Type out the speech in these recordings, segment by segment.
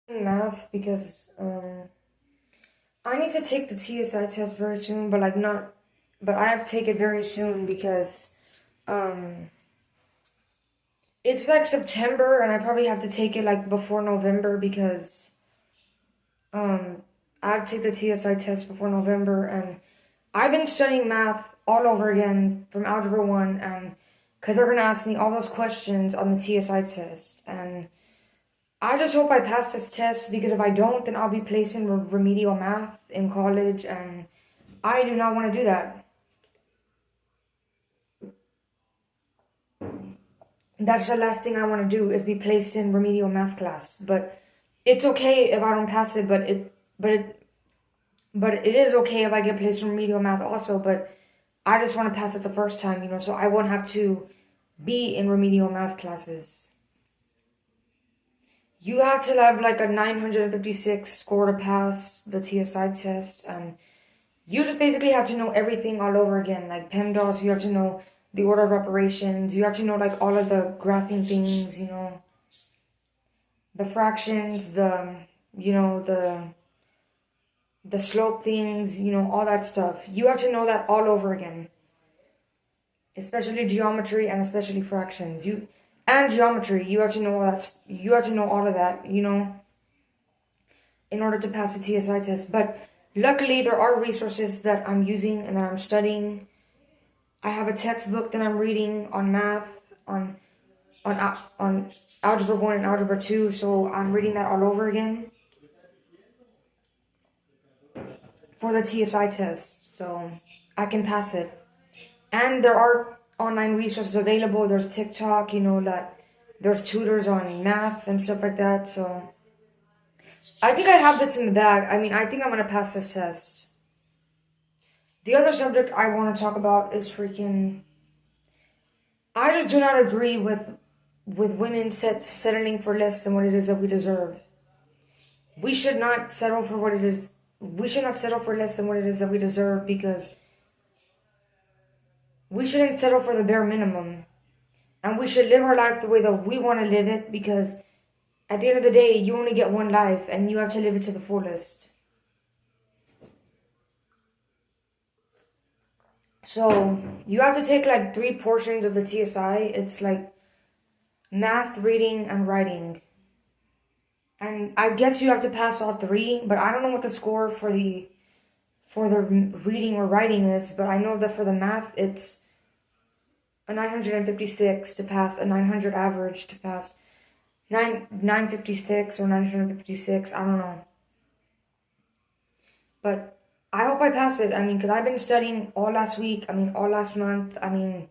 Math because I need to take the TSI test very soon, but I have to take it very soon because um it's like September and I probably have to take it like before November because um I have to take the TSI test before November, and I've been studying math all over again from Algebra 1, and because they're gonna ask me all those questions on the TSI test, and I just hope I pass this test because if I don't, then I'll be placed in remedial math in college, and I do not want to do that. That's the last thing I want to do is be placed in remedial math class. But it's okay if I don't pass it, but it is okay if I get placed in remedial math also, but I just want to pass it the first time, so I won't have to be in remedial math classes. You have to have like a 956 score to pass the TSI test, and you just basically have to know everything all over again. Like PEMDAS, you have to know the order of operations, you have to know like all of the graphing things, the fractions, the slope things, all that stuff. You have to know that all over again. Especially geometry and especially fractions. And geometry, you have to know all of that, in order to pass the TSI test. But luckily there are resources that I'm using and that I'm studying. I have a textbook that I'm reading on math, on Algebra 1 and Algebra 2, so I'm reading that all over again for the TSI test, so I can pass it. And there are online resources available. There's TikTok, that there's tutors on math and stuff like that, so I think I have this in the bag. I think I'm going to pass this test. The other subject I want to talk about is I just do not agree with women settling for less than what it is that we deserve. We should not settle for what it is. We should not settle for less than what it is that we deserve, because we shouldn't settle for the bare minimum. And we should live our life the way that we want to live it, because at the end of the day, you only get one life and you have to live it to the fullest. So you have to take like 3 portions of the TSI. It's like math, reading, and writing. And I guess you have to pass all 3, but I don't know what the score for the reading or writing is, but I know that for the math it's a 956 to pass, a 900 average to pass, 956 or 956, I don't know. But I hope I pass it. Because I've been studying all last week, all last month. I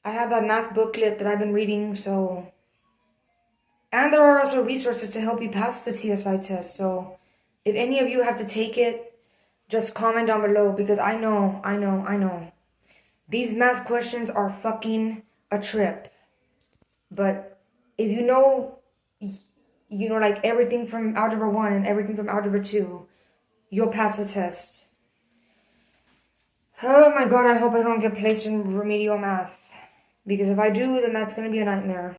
have that math booklet that I've been reading, so. And there are also resources to help you pass the TSI test, so if any of you have to take it, just comment down below, because I know. These math questions are fucking a trip. But if you know, like everything from Algebra 1 and everything from Algebra 2, you'll pass the test. Oh my god, I hope I don't get placed in remedial math. Because if I do, then that's going to be a nightmare.